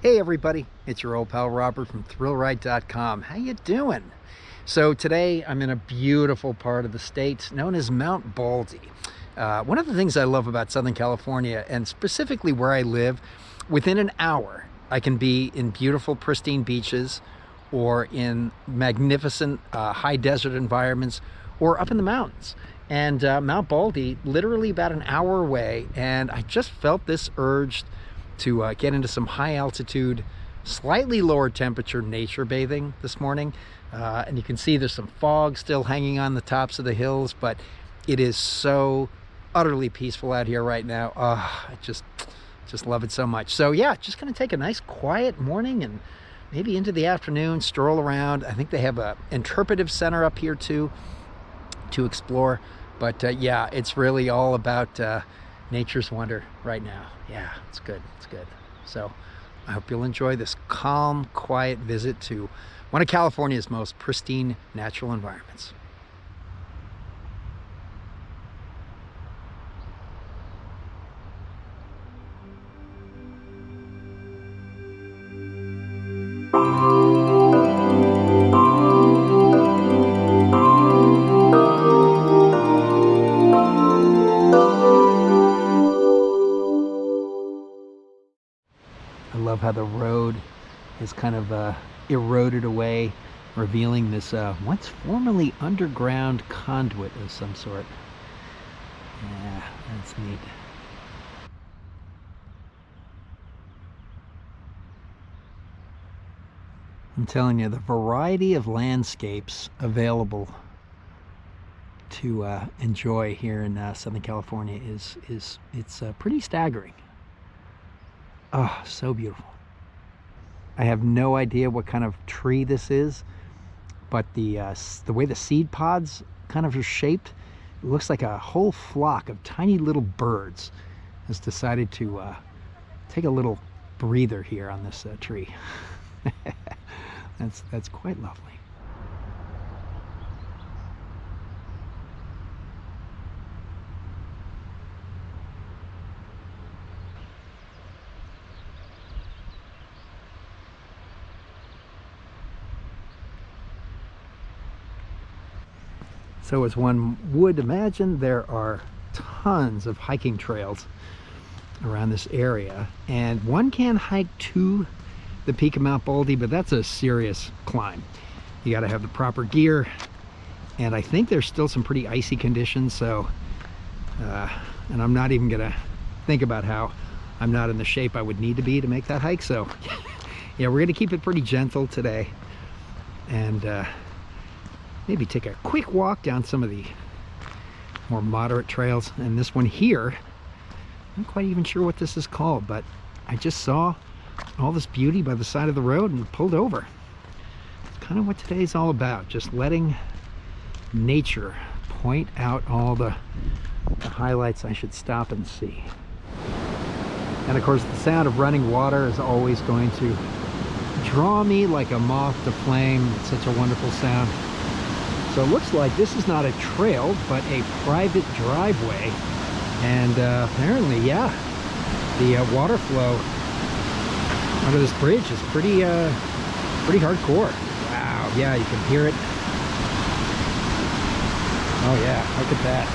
Hey everybody, it's your old pal Robert from thrillride.com. How you doing? So today I'm in a beautiful part of the state known as Mount Baldy. One of the things I love about Southern California, and specifically where I live, within an hour I can be in beautiful pristine beaches or in magnificent high desert environments or up in the mountains. And Mount Baldy, literally about an hour away, and I just felt this urge to get into some high altitude, slightly lower temperature nature bathing this morning. And you can see there's some fog still hanging on the tops of the hills, but it is so utterly peaceful out here right now. I just love it so much. So yeah, just gonna take a nice quiet morning and maybe into the afternoon, stroll around. I think they have a interpretive center up here too to explore. But yeah, it's really all about nature's wonder right now. Yeah, it's good. It's good. So I hope you'll enjoy this calm, quiet visit to one of California's most pristine natural environments. I love how the road is kind of eroded away, revealing this once formerly underground conduit of some sort. Yeah, that's neat. I'm telling you, the variety of landscapes available to enjoy here in Southern California is pretty staggering. Oh, so beautiful. I have no idea what kind of tree this is, but the way the seed pods kind of are shaped, it looks like a whole flock of tiny little birds has decided to take a little breather here on this tree. That's quite lovely. So as one would imagine, there are tons of hiking trails around this area, and one can hike to the peak of Mount Baldy, but that's a serious climb. You got to have the proper gear, and I think there's still some pretty icy conditions, so and I'm not even gonna think about how I'm not in the shape I would need to be to make that hike. So yeah, we're gonna keep it pretty gentle today, and maybe take a quick walk down some of the more moderate trails. And this one here, I'm not quite even sure what this is called, but I just saw all this beauty by the side of the road and pulled over. It's kind of what today's all about, just letting nature point out all the highlights I should stop and see. And of course, the sound of running water is always going to draw me like a moth to flame. It's such a wonderful sound. So it looks like this is not a trail, but a private driveway. And apparently, yeah, the water flow under this bridge is pretty hardcore. Wow, yeah, you can hear it. Oh yeah, look at that.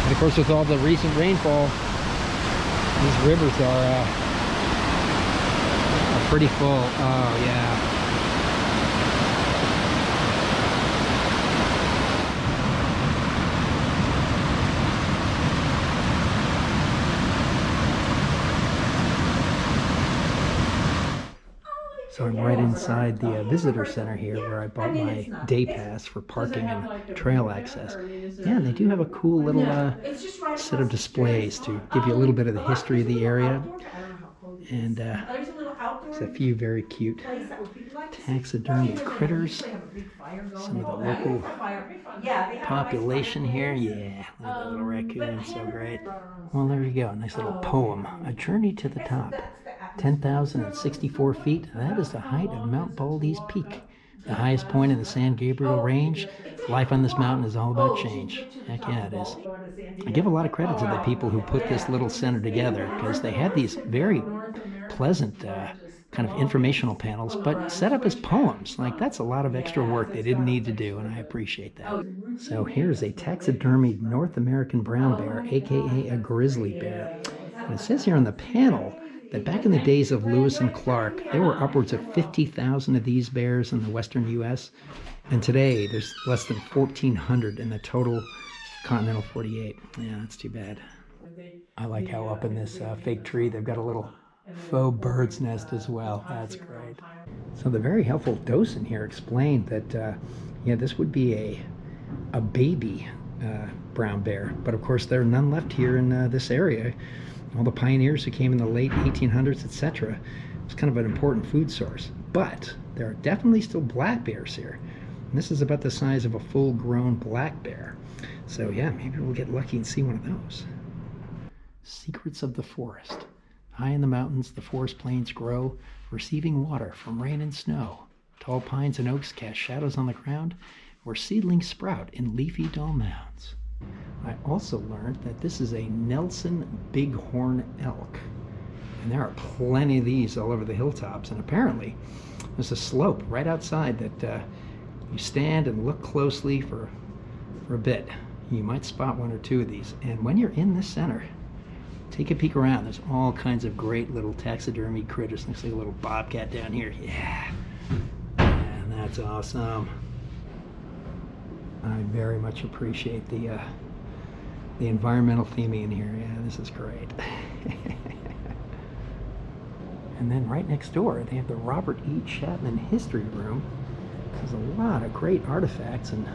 And of course, with all the recent rainfall, these rivers are pretty full. Oh yeah. So I'm right inside the visitor center here, where I bought my day pass for parking and trail access. Yeah, and they do have a cool little set of displays to give you a little bit of the history of the area. And there's a few very cute taxidermy critters. Some of the local population here. Yeah, look at that little raccoon, so great. Well, there you go, a nice little poem. A journey to the top. 10,064 feet. That is the height of Mount Baldy's peak, the highest point in the San Gabriel Range. Life on this mountain is all about change. Heck yeah, it is. I give a lot of credit to the people who put this little center together, because they had these very pleasant kind of informational panels, but set up as poems. Like, that's a lot of extra work they didn't need to do, and I appreciate that. So here's a taxidermied North American brown bear, aka a grizzly bear. And it says here on the panel that back in the days of Lewis and Clark, there were upwards of 50,000 of these bears in the western U.S., and today there's less than 1,400 in the total continental 48. Yeah, that's too bad. I like how up in this fake tree they've got a little faux bird's nest as well. That's great. So the very helpful docent here explained that yeah, this would be a baby brown bear, but of course there are none left here in this area. All the pioneers who came in the late 1800s, etc. It's kind of an important food source, but there are definitely still black bears here, and this is about the size of a full-grown black bear. So yeah, maybe we'll get lucky and see one of those. Secrets of the forest. High in the mountains, the forest plains grow, receiving water from rain and snow. Tall pines and oaks cast shadows on the ground, where seedlings sprout in leafy dull mounds. I also learned that this is a Nelson bighorn elk, and there are plenty of these all over the hilltops, and apparently there's a slope right outside that you stand and look closely for a bit. You might spot one or two of these, and when you're in the center, take a peek around. There's all kinds of great little taxidermy critters. Looks like a little bobcat down here. Yeah, and that's awesome. I very much appreciate the environmental theming in here. Yeah, this is great. And then right next door, they have the Robert E. Chapman History Room. There's a lot of great artifacts and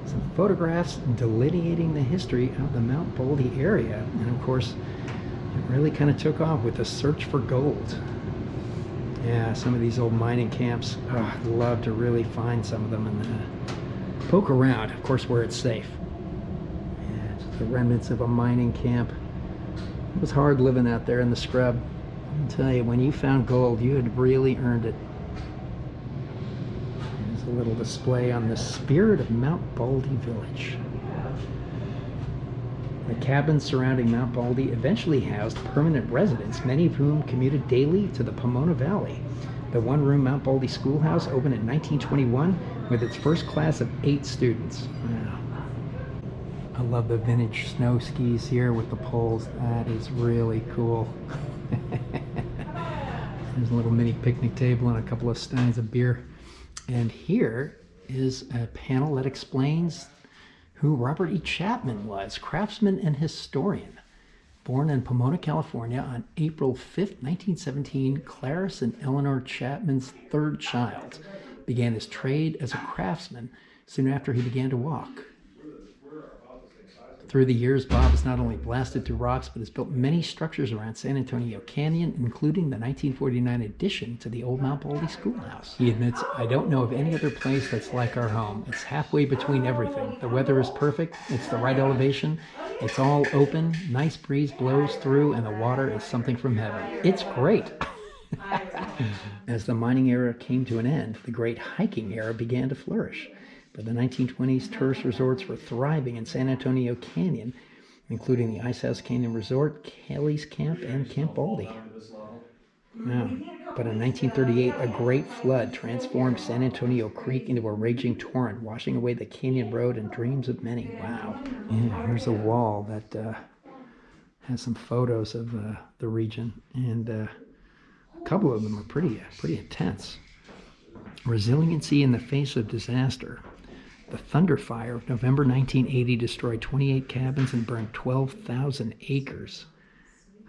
some photographs delineating the history of the Mount Baldy area. And of course, it really kind of took off with the search for gold. Yeah, some of these old mining camps, I'd love to really find some of them and poke around, of course, where it's safe. Yeah, just the remnants of a mining camp. It was hard living out there in the scrub. I'll tell you, when you found gold, you had really earned it. A little display on the spirit of Mount Baldy Village. The cabins surrounding Mount Baldy eventually housed permanent residents, many of whom commuted daily to the Pomona Valley. The one-room Mount Baldy schoolhouse opened in 1921 with its first class of 8 students. Wow. I love the vintage snow skis here with the poles. That is really cool. There's a little mini picnic table and a couple of steins of beer. And here is a panel that explains who Robert E. Chapman was, craftsman and historian. Born in Pomona, California on April 5th, 1917, Clarice and Eleanor Chapman's third child, began his trade as a craftsman soon after he began to walk. Through the years, Bob has not only blasted through rocks, but has built many structures around San Antonio Canyon, including the 1949 addition to the old Mount Baldy schoolhouse. He admits, "I don't know of any other place that's like our home. It's halfway between everything. The weather is perfect, it's the right elevation, it's all open, nice breeze blows through, and the water is something from heaven. It's great." As the mining era came to an end, the great hiking era began to flourish. By the 1920s, tourist resorts were thriving in San Antonio Canyon, including the Ice House Canyon Resort, Kelly's Camp, and Camp Baldy. Wow. But in 1938, a great flood transformed San Antonio Creek into a raging torrent, washing away the canyon road and dreams of many. Wow. Yeah, here's a wall that has some photos of the region, and a couple of them are pretty intense. Resiliency in the face of disaster. The Thunder Fire of November 1980 destroyed 28 cabins and burned 12,000 acres.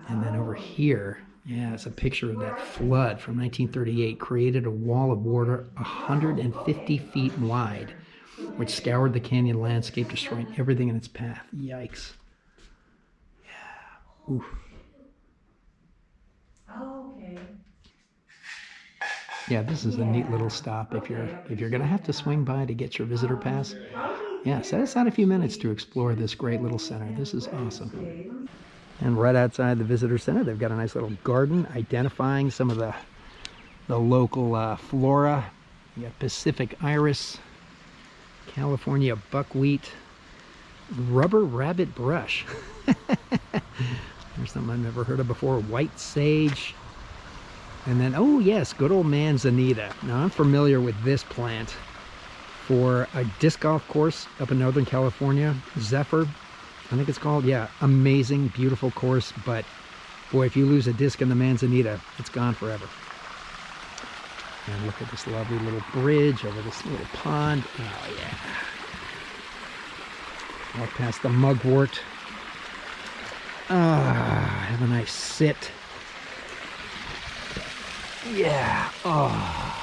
And then over here, yeah, it's a picture of that flood from 1938, created a wall of water 150 feet wide, which scoured the canyon landscape, destroying everything in its path. Yikes. Yeah. Oof. Oh, okay. Yeah, this is a neat little stop if you're gonna have to swing by to get your visitor pass. Yeah, set aside a few minutes to explore this great little center. This is awesome. And right outside the visitor center, they've got a nice little garden identifying some of the local flora. You got Pacific iris, California buckwheat, rubber rabbit brush. There's something I've never heard of before. White sage. And then, oh yes, good old manzanita. Now I'm familiar with this plant for a disc golf course up in Northern California, Zephyr, I think it's called. Yeah, amazing, beautiful course, but boy, if you lose a disc in the manzanita, it's gone forever. And look at this lovely little bridge over this little pond. Oh yeah. Walk past the mugwort. Ah, have a nice sit. Yeah. Oh.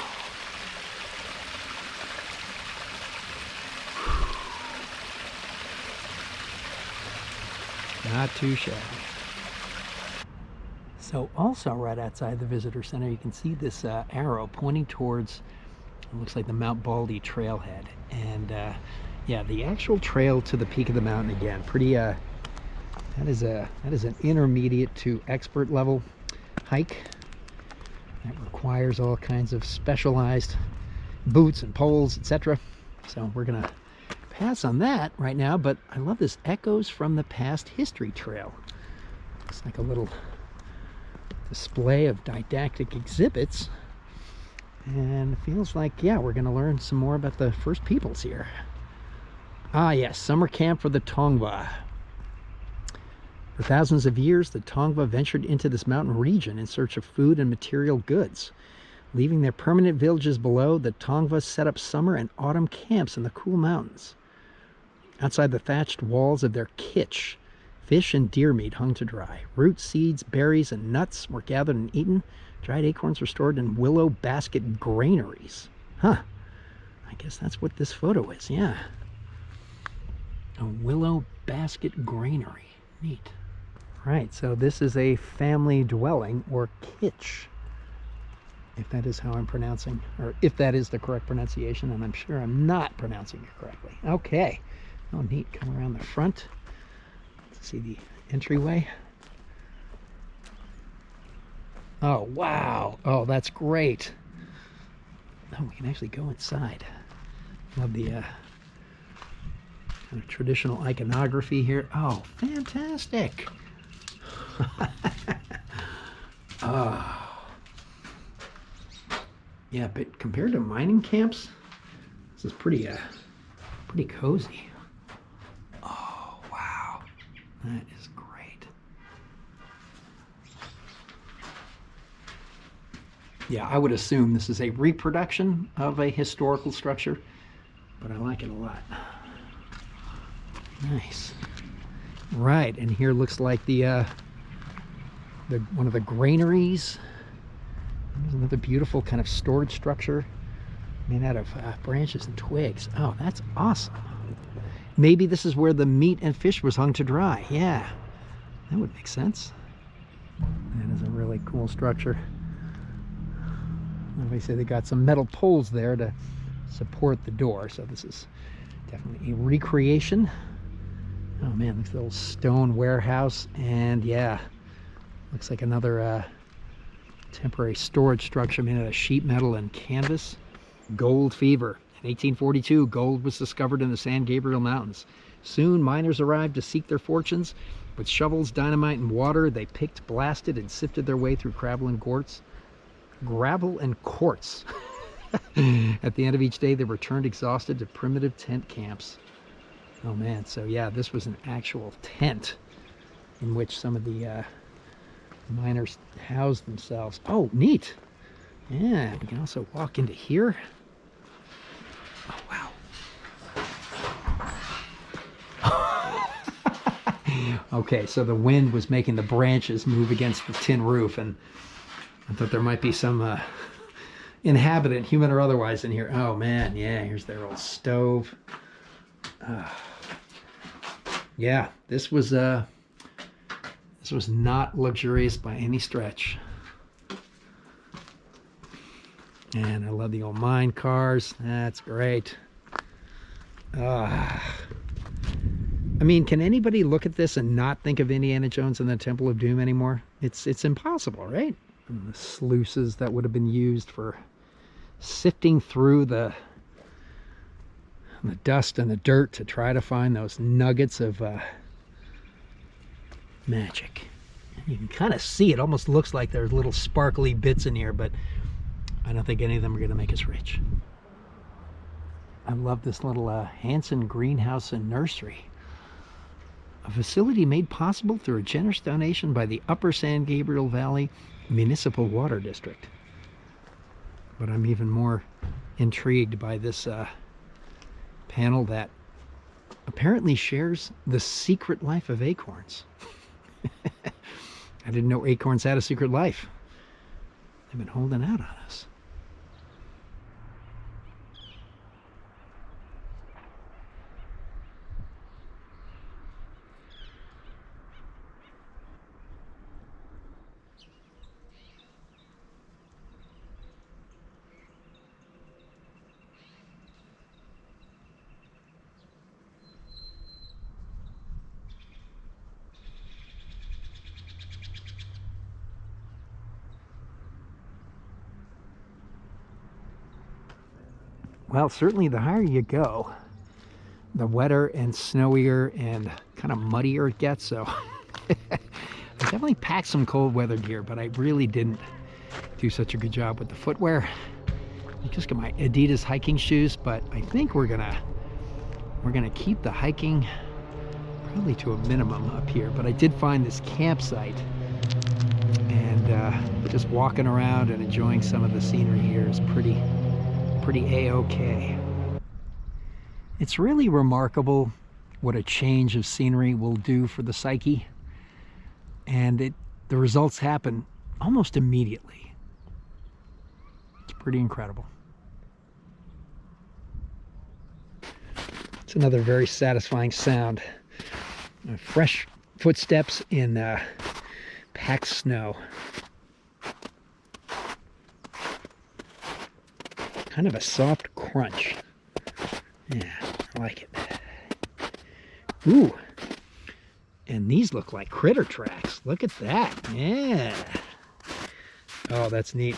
Not too shabby. So also right outside the visitor center, you can see this arrow pointing towards, it looks like the Mount Baldy trailhead. And yeah, the actual trail to the peak of the mountain, again, pretty, that is an intermediate to expert level hike that requires all kinds of specialized boots and poles, etc. So we're gonna pass on that right now, but I love this Echoes from the Past History Trail. It's like a little display of didactic exhibits, and it feels like, yeah, we're gonna learn some more about the first peoples here. Ah yes, summer camp for the Tongva. For thousands of years, the Tongva ventured into this mountain region in search of food and material goods. Leaving their permanent villages below, the Tongva set up summer and autumn camps in the cool mountains. Outside the thatched walls of their kitsch, fish and deer meat hung to dry. Roots, seeds, berries, and nuts were gathered and eaten. Dried acorns were stored in willow basket granaries. Huh. I guess that's what this photo is, yeah. A willow basket granary. Neat. Right, so this is a family dwelling, or kitsch, if that is how I'm pronouncing, or if that is the correct pronunciation, and I'm sure I'm not pronouncing it correctly. Okay. Oh, neat. Come around the front. Let's see the entryway. Oh, wow. Oh, that's great. Oh, we can actually go inside. Love the kind of traditional iconography here. Oh, fantastic. Oh. Yeah, but compared to mining camps, this is pretty cozy. Oh, wow. That is great. Yeah, I would assume this is a reproduction of a historical structure, but I like it a lot. Nice. Right, and here looks like the one of the granaries. There's another beautiful kind of storage structure made out of branches and twigs. Oh, that's awesome. Maybe this is where the meat and fish was hung to dry. Yeah, that would make sense. That is a really cool structure. Like I say, they got some metal poles there to support the door, so this is definitely a recreation. Oh man, looks like a little stone warehouse, and yeah, looks like another temporary storage structure made out of sheet metal and canvas. Gold fever. In 1842, gold was discovered in the San Gabriel Mountains. Soon, miners arrived to seek their fortunes. With shovels, dynamite, and water, they picked, blasted, and sifted their way through gravel and quartz. At the end of each day, they returned exhausted to primitive tent camps. Oh man, so yeah, this was an actual tent in which some of the miners housed themselves. Oh, neat. Yeah, we can also walk into here. Oh, wow. Okay, so the wind was making the branches move against the tin roof, and I thought there might be some inhabitant, human or otherwise, in here. Oh man, yeah, here's their old stove. Yeah, this was not luxurious by any stretch. And I love the old mine cars. That's great. I mean, can anybody look at this and not think of Indiana Jones and the Temple of Doom anymore? It's impossible, right? And the sluices that would have been used for sifting through the dust and the dirt to try to find those nuggets of magic. Yeah. You can kind of see it almost looks like there's little sparkly bits in here, but I don't think any of them are going to make us rich. I love this little Hanson greenhouse and nursery. A facility made possible through a generous donation by the Upper San Gabriel Valley Municipal Water District. But I'm even more intrigued by this panel that apparently shares the secret life of acorns. I didn't know acorns had a secret life. They've been holding out on us. Well, certainly the higher you go, the wetter and snowier and kind of muddier it gets. So I definitely packed some cold weather gear, but I really didn't do such a good job with the footwear. I just got my Adidas hiking shoes, but I think we're gonna keep the hiking probably to a minimum up here. But I did find this campsite, and just walking around and enjoying some of the scenery here is pretty a-okay. It's really remarkable what a change of scenery will do for the psyche, and the results happen almost immediately. It's pretty incredible. It's another very satisfying sound. Fresh footsteps in packed snow. Kind of a soft crunch. Yeah, I like it. Ooh, and these look like critter tracks. Look at that. Yeah. Oh, that's neat.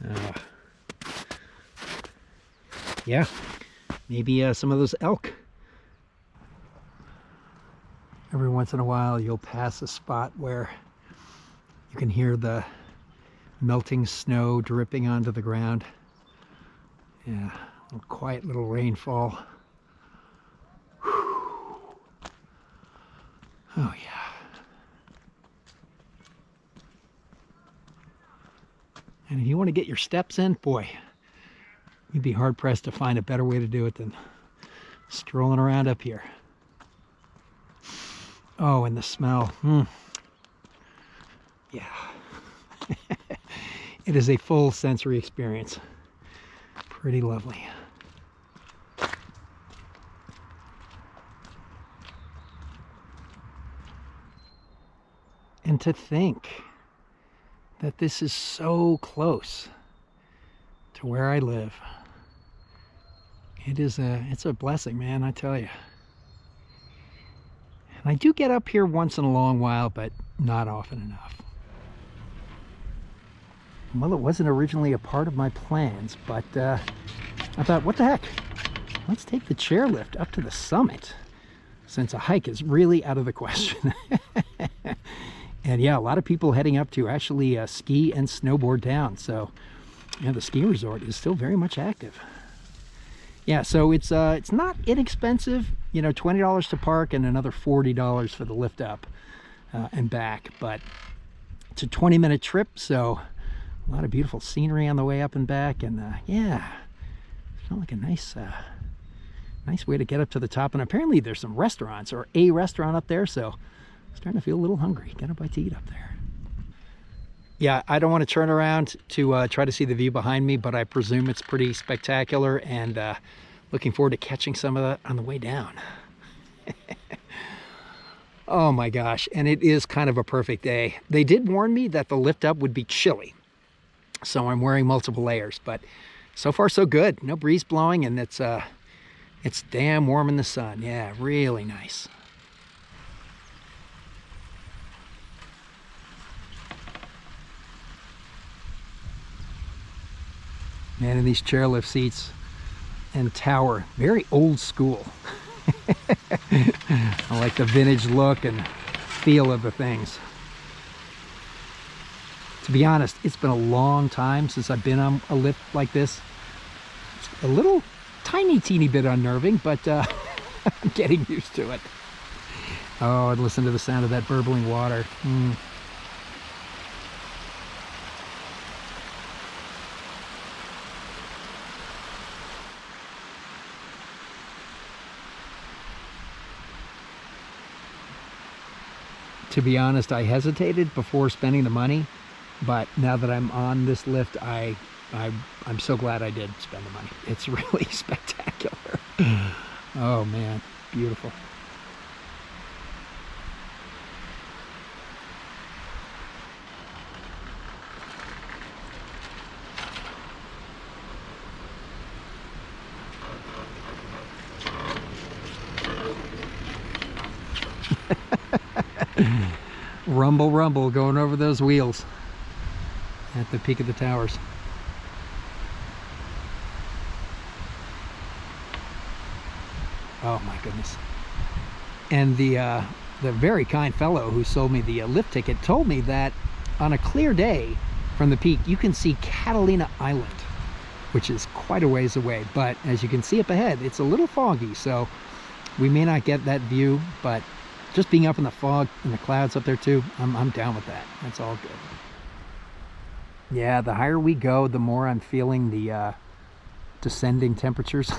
Oh. Yeah, maybe some of those elk. Every once in a while you'll pass a spot where you can hear the melting snow dripping onto the ground. Yeah, a quiet little rainfall. Whew. Oh yeah. And if you want to get your steps in, boy, you'd be hard pressed to find a better way to do it than strolling around up here. Oh, and the smell. Yeah. It is a full sensory experience. Pretty lovely. And to think that this is so close to where I live. It's a blessing, man, I tell you. And I do get up here once in a long while, but not often enough. Well, it wasn't originally a part of my plans, but I thought, what the heck? Let's take the chairlift up to the summit, since a hike is really out of the question. And yeah, a lot of people heading up to actually ski and snowboard down. So yeah, the ski resort is still very much active. Yeah, so it's not inexpensive, you know, $20 to park and another $40 for the lift up and back. But it's a 20-minute trip, so a lot of beautiful scenery on the way up and back, and yeah, it felt like a nice way to get up to the top. And apparently there's some restaurants, or a restaurant up there, so I'm starting to feel a little hungry. Got a bite to eat up there. Yeah, I don't want to turn around to try to see the view behind me, but I presume it's pretty spectacular, and looking forward to catching some of that on the way down. Oh my gosh, and it is kind of a perfect day. They did warn me that the lift up would be chilly, so I'm wearing multiple layers, but so far so good. No breeze blowing, and it's damn warm in the sun. Yeah, really nice. Man, and these chairlift seats and tower, very old school. I like the vintage look, and feel of the things. To be honest, it's been a long time since I've been on a lift like this. It's a little tiny, teeny bit unnerving, but I'm getting used to it. Oh, and listen to the sound of that burbling water. To be honest, I hesitated before spending the money, but now that I'm on this lift, I'm so glad I did spend the money. It's really spectacular. Oh man, beautiful. Rumble, rumble, going over those wheels at the peak of the towers. Oh my goodness. And the very kind fellow who sold me the lift ticket told me that on a clear day from the peak, you can see Catalina Island, which is quite a ways away. But as you can see up ahead, it's a little foggy, so we may not get that view, but just being up in the fog and the clouds up there too, I'm down with that. That's all good. Yeah, the higher we go, the more I'm feeling the descending temperatures.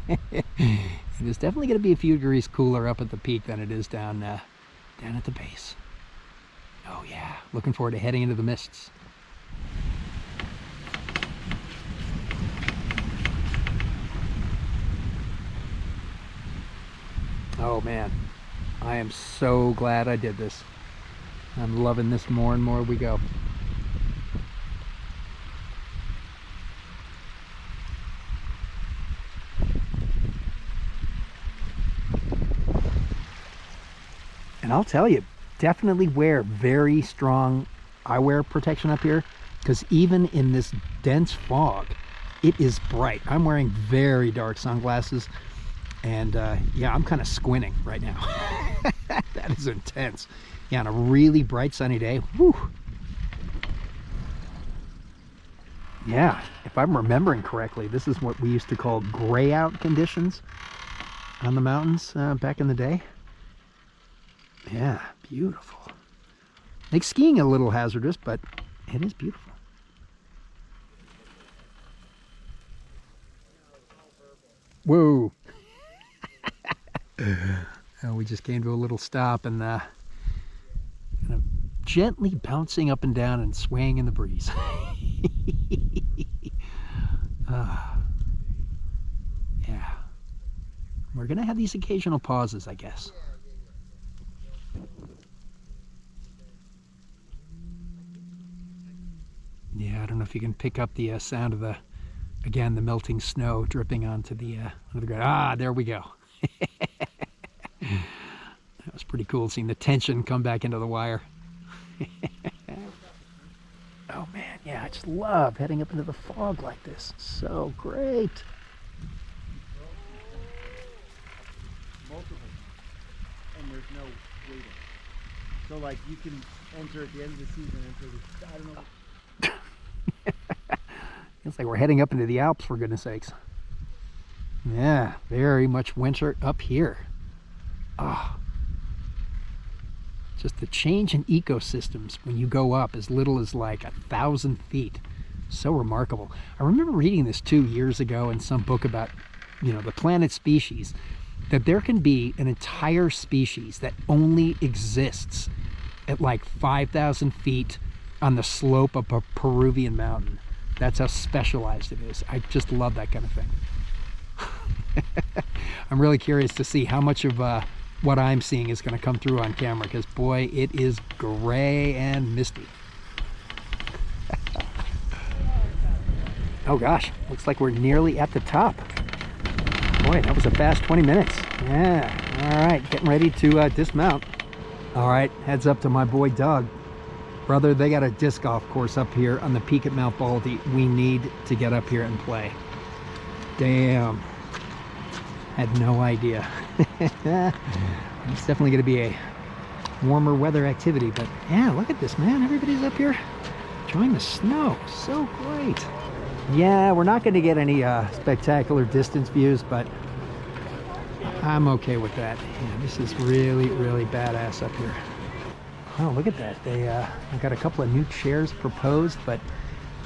It is definitely going to be a few degrees cooler up at the peak than it is down at the base. Oh yeah, looking forward to heading into the mists. Oh man, I am so glad I did this. I'm loving this more and more we go. And I'll tell you, definitely wear very strong eyewear protection up here, because even in this dense fog, it is bright. I'm wearing very dark sunglasses, and yeah, I'm kind of squinting right now. That is intense. Yeah, on a really bright sunny day, whew. Yeah, if I'm remembering correctly, this is what we used to call gray out conditions on the mountains back in the day. Yeah, beautiful. Makes skiing a little hazardous, but it is beautiful. Whoa. We just came to a little stop and kind of gently bouncing up and down and swaying in the breeze. Yeah. We're going to have these occasional pauses, I guess. Yeah, I don't know if you can pick up the sound of the, again, the melting snow dripping onto the ground. Ah, there we go. That was pretty cool, seeing the tension come back into the wire. Oh man, yeah, I just love heading up into the fog like this. So great. Multiple, and there's no waiting. So like you can enter at the end of the season, enter the, I don't know. It's like we're heading up into the Alps, for goodness sakes. Yeah, very much winter up here. Ah, just the change in ecosystems when you go up as little as like 1,000 feet. So remarkable. I remember reading this 2 years ago in some book about, you know, the planet species, that there can be an entire species that only exists at like 5,000 feet on the slope of a Peruvian mountain. That's how specialized it is. I just love that kind of thing. I'm really curious to see how much of what I'm seeing is going to come through on camera, because boy, it is gray and misty. Oh gosh, looks like we're nearly at the top. Boy, that was a fast 20 minutes. Yeah, all right, getting ready to dismount. All right, heads up to my boy Doug. Brother, they got a disc golf course up here on the peak at Mount Baldy. We need to get up here and play. Damn. Had no idea. It's definitely going to be a warmer weather activity. But yeah, look at this, man. Everybody's up here enjoying the snow. So great. Yeah, we're not going to get any spectacular distance views, but I'm okay with that. Yeah, this is really, really badass up here. Oh, look at that. They got a couple of new chairs proposed, but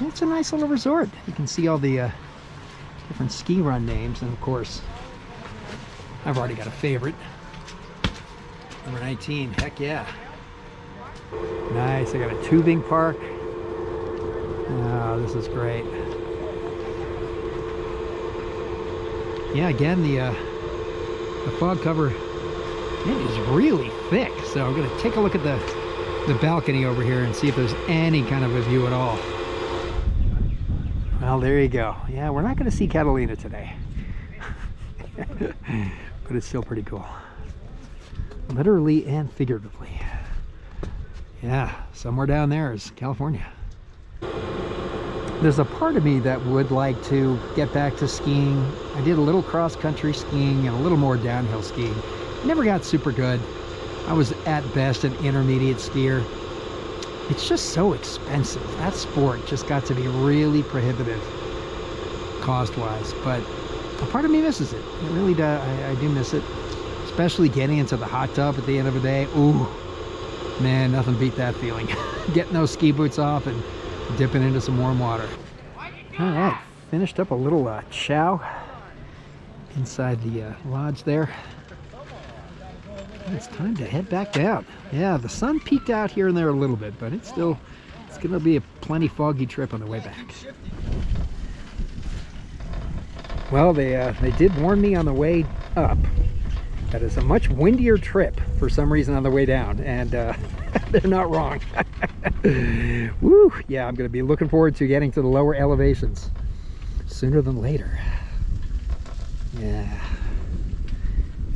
it's a nice little resort. You can see all the different ski run names, and of course, I've already got a favorite. Number 19, heck yeah. Nice, I got a tubing park. Oh, this is great. Yeah, again, the fog cover, it is really thick. So I'm gonna take a look at the balcony over here and see if there's any kind of a view at all. Well, there you go. Yeah, we're not gonna see Catalina today. But it's still pretty cool. Literally and figuratively. Yeah, somewhere down there is California. There's a part of me that would like to get back to skiing. I did a little cross-country skiing and a little more downhill skiing. Never got super good. I was at best an intermediate skier. It's just so expensive. That sport just got to be really prohibitive cost-wise, but a part of me misses it. It really does. I do miss it, especially getting into the hot tub at the end of the day. Ooh, man, nothing beat that feeling. Getting those ski boots off and dipping into some warm water. All right, finished up a little chow inside the lodge there. It's time to head back down. Yeah, the sun peeked out here and there a little bit, but it's gonna be a plenty foggy trip on the way back. Well, they did warn me on the way up that it's a much windier trip for some reason on the way down, and they're not wrong. Woo! Yeah, I'm gonna be looking forward to getting to the lower elevations sooner than later. Yeah.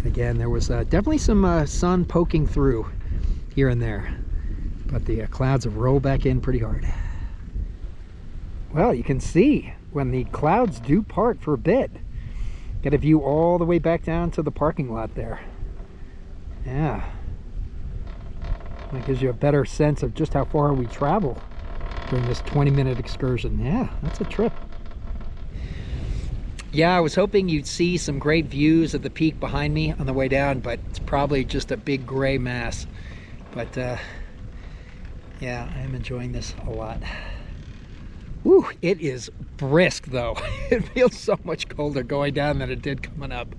Again, there was definitely some sun poking through here and there, but the clouds have rolled back in pretty hard. Well, you can see when the clouds do part for a bit. Get a view all the way back down to the parking lot there. Yeah. That gives you a better sense of just how far we travel during this 20-minute excursion. Yeah, that's a trip. Yeah, I was hoping you'd see some great views of the peak behind me on the way down, but it's probably just a big gray mass. But yeah, I am enjoying this a lot. Woo, it is brisk though. It feels so much colder going down than it did coming up.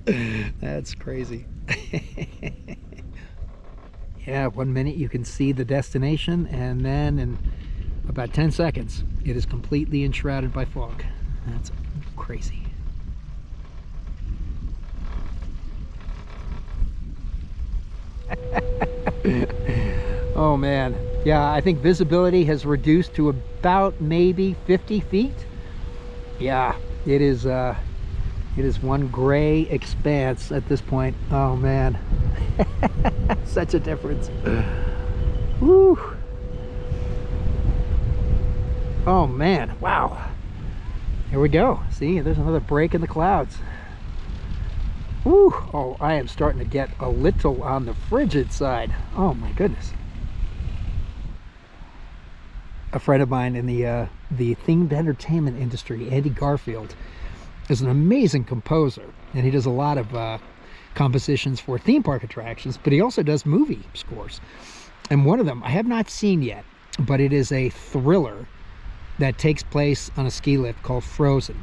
That's crazy. Yeah, 1 minute you can see the destination, and then in about 10 seconds, it is completely enshrouded by fog. That's crazy. Oh man, yeah, I think visibility has reduced to about maybe 50 feet. Yeah, it is one gray expanse at this point. Oh man. Such a difference. Woo. Oh man, wow. Here we go. See, there's another break in the clouds. Woo. Oh, I am starting to get a little on the frigid side. Oh my goodness. A friend of mine in the themed entertainment industry, Andy Garfield, is an amazing composer, and he does a lot of compositions for theme park attractions, but he also does movie scores. And one of them I have not seen yet, but it is a thriller that takes place on a ski lift called Frozen.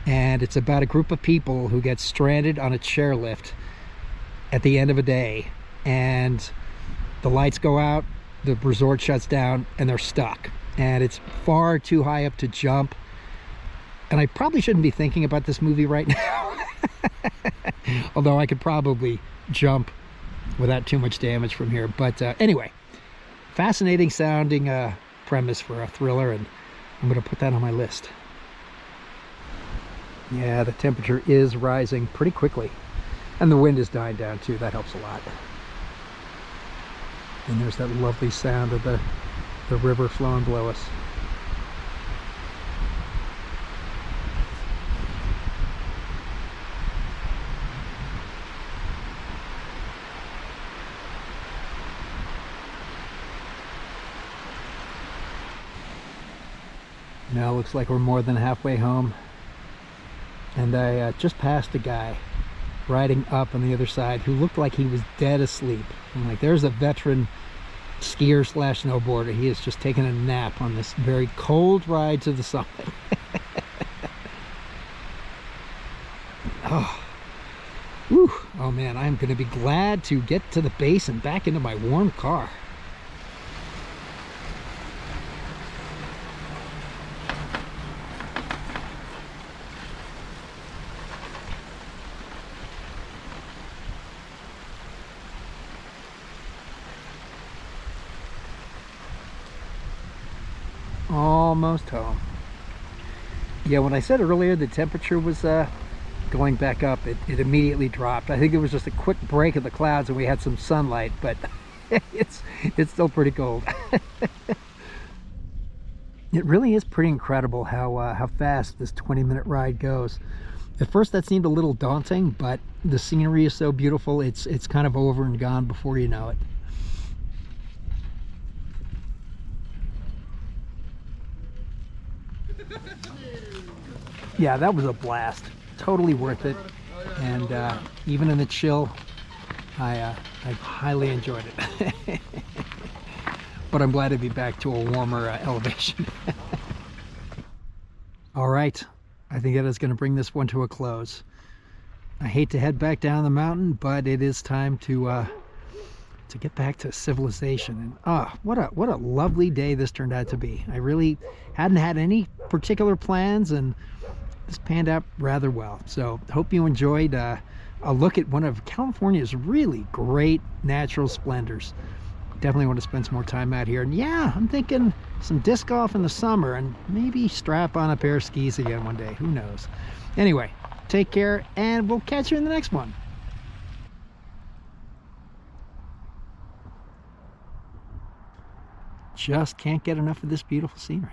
And it's about a group of people who get stranded on a chairlift at the end of a day, and the lights go out, the resort shuts down, and they're stuck. And it's far too high up to jump. And I probably shouldn't be thinking about this movie right now. Although I could probably jump without too much damage from here. But anyway, fascinating sounding premise for a thriller, and I'm going to put that on my list. Yeah, the temperature is rising pretty quickly, and the wind is dying down too. That helps a lot. And there's that lovely sound of the river flowing below us. Now looks like we're more than halfway home. And I just passed a guy riding up on the other side who looked like he was dead asleep. I'm like, there's a veteran skier slash snowboarder. He is just taking a nap on this very cold ride to the summit. Oh. Whew. Oh man, I'm going to be glad to get to the base and back into my warm car. Almost home. Yeah, when I said earlier the temperature was going back up, it immediately dropped. I think it was just a quick break of the clouds and we had some sunlight, but it's still pretty cold. It really is pretty incredible how fast this 20-minute ride goes. At first that seemed a little daunting, but the scenery is so beautiful, it's kind of over and gone before you know it. Yeah, that was a blast. Totally worth it. And even in the chill, I highly enjoyed it. But I'm glad to be back to a warmer elevation. All right, I think that is going to bring this one to a close. I hate to head back down the mountain, but it is time to get back to civilization. And what a lovely day this turned out to be. I really hadn't had any particular plans, and this panned out rather well. So hope you enjoyed a look at one of California's really great natural splendors. Definitely want to spend some more time out here. And yeah, I'm thinking some disc golf in the summer and maybe strap on a pair of skis again one day. Who knows? Anyway, take care and we'll catch you in the next one. Just can't get enough of this beautiful scenery.